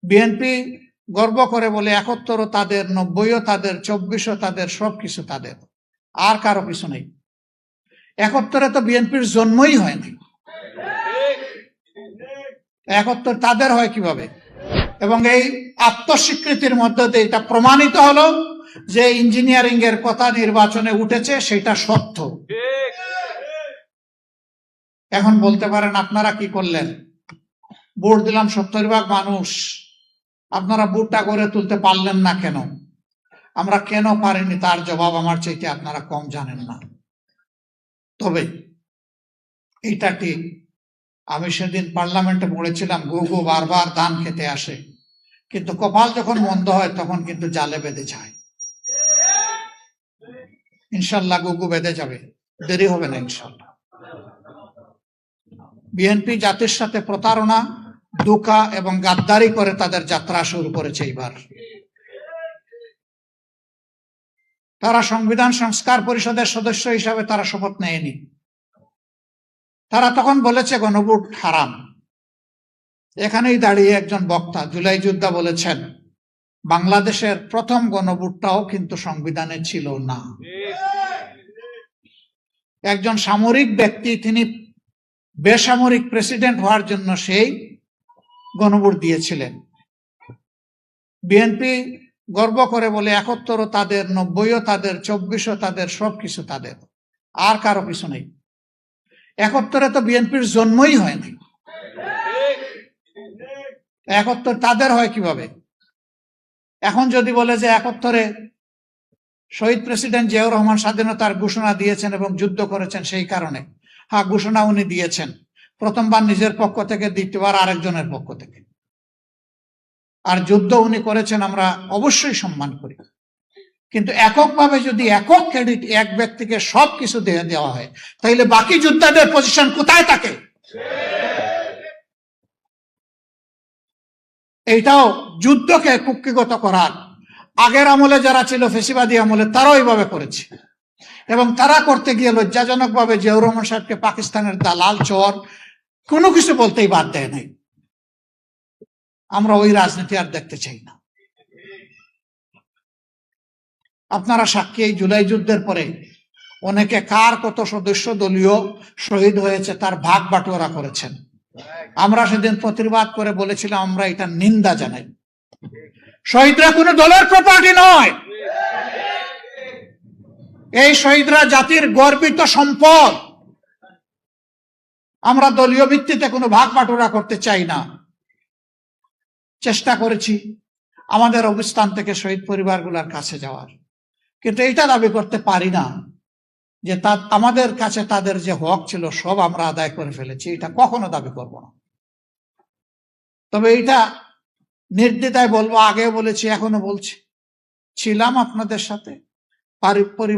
BNP গর্ব করে বলে ৭১ও তাদের, ৯০ও তাদের, ২৪ও তাদের, সবকিছু তাদের, আর কারো কিছু নেই। ৭১ তো বিএনপির জন্মই হয়নি। ৭১ তাদের হয় কিভাবে? এবং এই আত্মস্বীকৃতির মধ্যে দিয়ে এটা প্রমাণিত হলো যে ইঞ্জিনিয়ারিং এর কথা নির্বাচনে উঠেছে সেটা সত্য। এখন বলতে পারেন আপনারা কি করলেন? ভোট দিলাম ৭০ ভাগ মানুষ, আপনারা ভোটটা করে তুলতে পারলেন না কেন? আমরা কেন পারিনি তার জবাব আমার চাইতে আপনারা কম জানেন না। তবে এইটা ঠিক, আমি সেদিন পার্লামেন্টে বলেছিলাম গুগু বারবার ধান খেতে আসে, কিন্তু কপাল যখন মন্দ হয় তখন কিন্তু জালে বেঁধে যায়। ইনশাল্লাহ গুগু বেঁধে যাবে, দেরি হবে না ইনশাল্লাহ। বিএনপি জাতির সাথে প্রতারণা, ধোঁকা এবং গাদ্দারি করে তাদের যাত্রা শুরু করেছে। এইবার তারা সংবিধান সংস্কার পরিষদের সদস্য হিসাবে তারা শপথ নেয়নি। তারা তখন বলেছে গণভোট হারাম। এখানেই দাঁড়িয়ে একজন বক্তা জুলাই যোদ্ধা বলেছেন বাংলাদেশের প্রথম গণভোটটাও কিন্তু সংবিধানে ছিল না। একজন সামরিক ব্যক্তি, তিনি বেসামরিক প্রেসিডেন্ট হওয়ার জন্য সেই গণভোট দিয়েছিলেন। বিএনপি গর্ব করে বলে ৭১ও তাদের, ৯০ও তাদের, ২৪ও তাদের, সবকিছু তাদের, আর কারো কিছু নেই। ৭১ তো বিএনপির জন্মই হয়নি। ৭১ তাদের হয় কিভাবে? এখন যদি বলে যে ৭১ শহীদ প্রেসিডেন্ট জিয়াউর রহমান স্বাধীনতার ঘোষণা দিয়েছেন এবং যুদ্ধ করেছেন, সেই কারণে হ্যাঁ, ঘোষণা উনি দিয়েছেন, প্রথমবার নিজের পক্ষ থেকে, দ্বিতীয়বার আরেকজনের পক্ষ থেকে। আর যুদ্ধ উনি করেছেন, আমরা অবশ্যই সম্মান করি, কিন্তু এককভাবে যদি একক ক্রেডিট এক ব্যক্তিকে সবকিছু দিয়ে দেওয়া হয়, তাহলে বাকি যোদ্ধাদের পজিশন কোথায় থাকে? এইটাও যুদ্ধকে কুক্ষিগত করার, আগের আমলে যারা ছিল ফেসিবাদী আমলে, তারাও এইভাবে করেছে এবং তারা করতে গিয়ে লজ্জাজনক ভাবে জিয়াউর রহমান সাহেবকে পাকিস্তানের দালাল, চোর, কোনো কিছু বলতেই বাদ দেয় নাই। আমরা ওই রাজনীতি আর দেখতে চাই না। আপনারা সাক্ষী, এই জুলাই যুদ্ধের পরে অনেকে কার কত সদস্য দলীয় শহীদ হয়েছে তার ভাগ বাটোয়ারা করেছেন। আমরা সেদিন প্রতিবাদ করে বলেছিলাম আমরা এটা নিন্দা জানাই। শহীদরা কোনো দলের প্রপার্টি নয়, এই শহীদরা জাতির গর্বিত সম্পদ। আমরা দলীয় ভিত্তিতে কোনো ভাগ বাটোয়ারা করতে চাই না। চেষ্টা করেছি আমাদের অবস্থান থেকে শহীদ পরিবারগুলোর কাছে যাওয়ার, কিন্তু এটা দাবি করতে পারি না যে আমাদের কাছে তাদের যে হক ছিল সব আমরা আদায় করে ফেলেছি, এটা কখনো দাবি করব না। তবে এটা নির্দ্বিধায় বলবো, আগে বলেছি, এখনো বলছি, ছিলাম আপনাদের সাথে, পরিবার